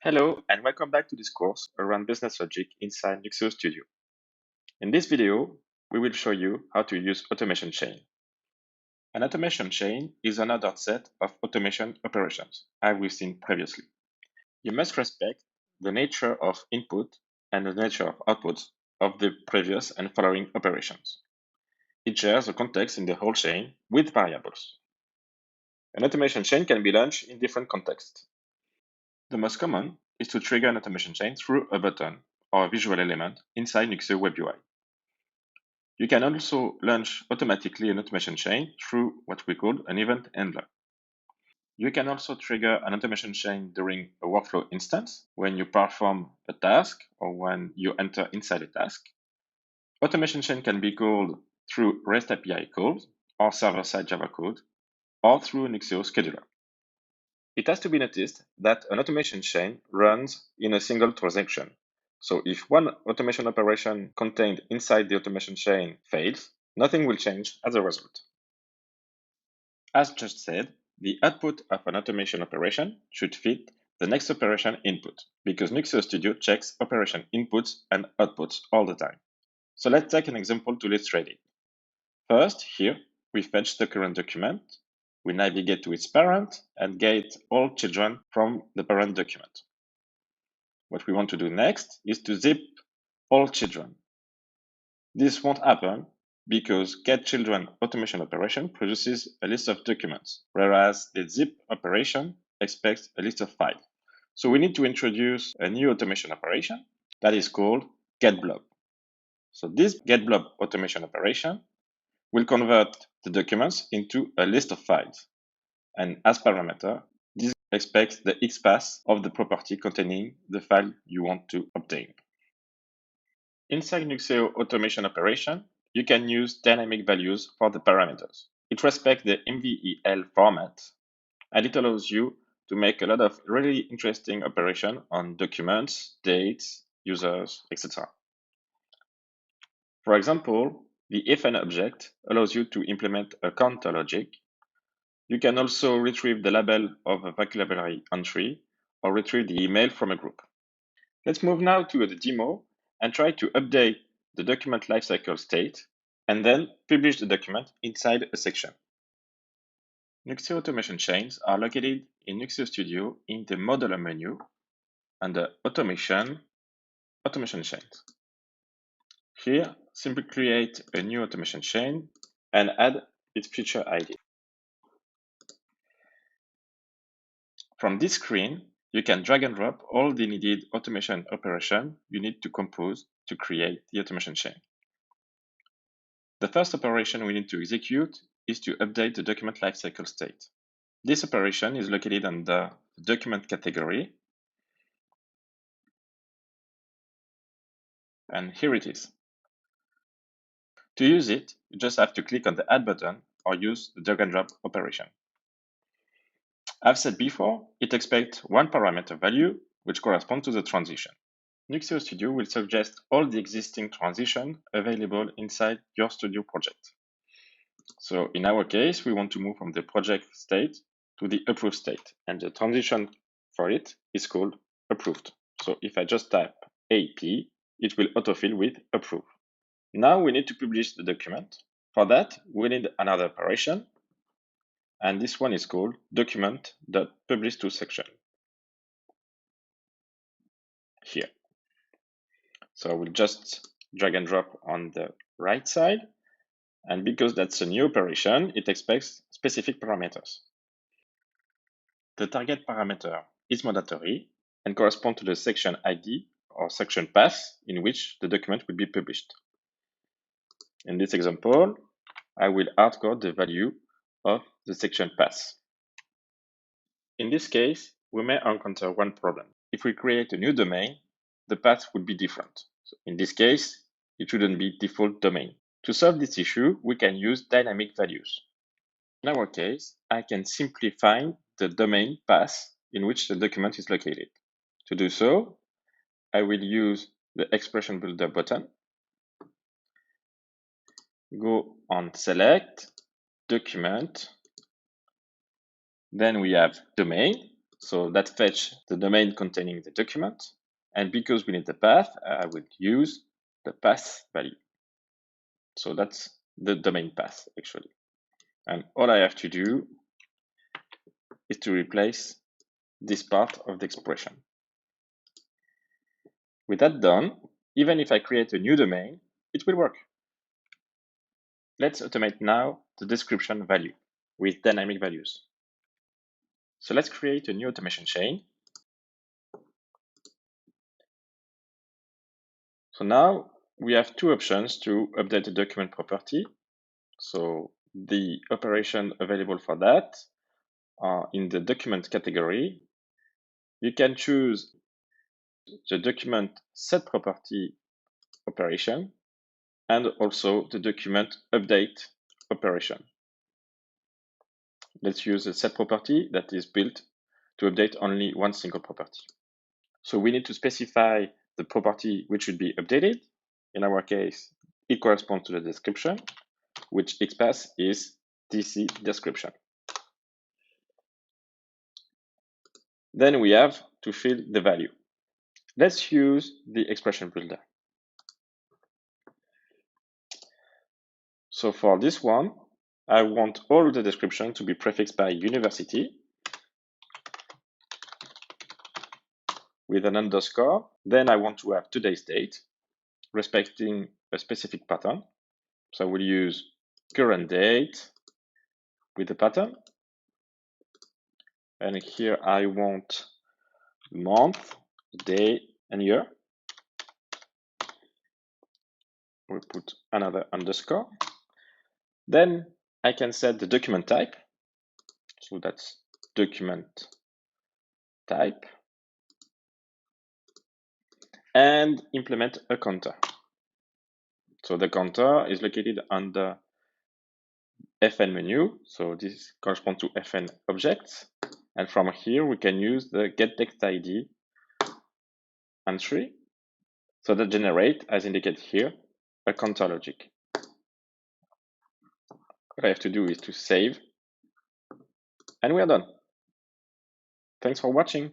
Hello and welcome back to this course around business logic inside Nuxeo Studio. In this video, we will show you how to use automation chain. An automation chain is another set of automation operations, as we've seen previously. You must respect the nature of input and the nature of output of the previous and following operations. It shares the context in the whole chain with variables. An automation chain can be launched in different contexts. The most common is to trigger an automation chain through a button or a visual element inside Nuxeo Web UI. You can also launch automatically an automation chain through what we call an event handler. You can also trigger an automation chain during a workflow instance when you perform a task or when you enter inside a task. Automation chain can be called through REST API calls or server-side Java code or through Nuxeo scheduler. It has to be noticed that an automation chain runs in a single transaction. So if one automation operation contained inside the automation chain fails, nothing will change as a result. As just said, the output of an automation operation should fit the next operation input, because Nuxeo Studio checks operation inputs and outputs all the time. So let's take an example to illustrate it. First, here, we fetch the current document. We navigate to its parent and get all children from the parent document. What we want to do next is to zip all children. This won't happen because getChildren automation operation produces a list of documents, whereas the zip operation expects a list of files. So we need to introduce a new automation operation that is called getBlob. So this getBlob automation operation will convert the documents into a list of files. And as parameter, this expects the XPath of the property containing the file you want to obtain. Inside Nuxeo automation operation, you can use dynamic values for the parameters. It respects the MVEL format, and it allows you to make a lot of really interesting operations on documents, dates, users, etc. For example, the ifn object allows you to implement a counter logic. You can also retrieve the label of a vocabulary entry or retrieve the email from a group. Let's move now to the demo and try to update the document lifecycle state and then publish the document inside a section. Nuxeo automation chains are located in Nuxeo Studio in the modular menu under Automation Chains. Here, simply create a new automation chain and add its feature ID. From this screen, you can drag and drop all the needed automation operation you need to compose to create the automation chain. The first operation we need to execute is to update the document lifecycle state. This operation is located under the document category, and here it is. To use it, you just have to click on the Add button or use the drag and drop operation. I've said before, it expects one parameter value, which corresponds to the transition. Nuxeo Studio will suggest all the existing transitions available inside your studio project. So in our case, we want to move from the project state to the approved state, and the transition for it is called approved. So if I just type AP, it will autofill with approve. Now we need to publish the document. For that, we need another operation, and this one is called document.publishToSection. Here. So I will just drag and drop on the right side. And because that's a new operation, it expects specific parameters. The target parameter is mandatory and corresponds to the section ID or section path in which the document will be published. In this example, I will hardcode the value of the section path. In this case, we may encounter one problem. If we create a new domain, the path would be different. So in this case, it shouldn't be default domain. To solve this issue, we can use dynamic values. In our case, I can simply find the domain path in which the document is located. To do so, I will use the expression builder button, go on select, document, then we have domain, So that fetch the domain containing the document. And because we need the path, I would use the path value. So that's the domain path actually. And all I have to do is to replace this part of the expression. With that done, even if I create a new domain, it will work. Let's automate now the description value with dynamic values. So let's create a new automation chain. So now we have two options to update the document property. So the operation available for that are in the document category. You can choose the document set property operation and also the document update operation. Let's use a set property that is built to update only one single property. So we need to specify the property which should be updated. In our case, it corresponds to the description, which XPath is DC description. Then we have to fill the value. Let's use the expression builder. So for this one, I want all the description to be prefixed by university with an underscore. Then I want to have today's date, respecting a specific pattern. So I will use current date with the pattern. And here I want month, day, and year. We put another underscore. Then I can set the document type. So that's document type. And implement a counter. So the counter is located under FN menu. So this corresponds to FN objects. And from here, we can use the getTextID entry. So that generate, as indicated here, a counter logic. What I have to do is to save, and we are done. Thanks for watching.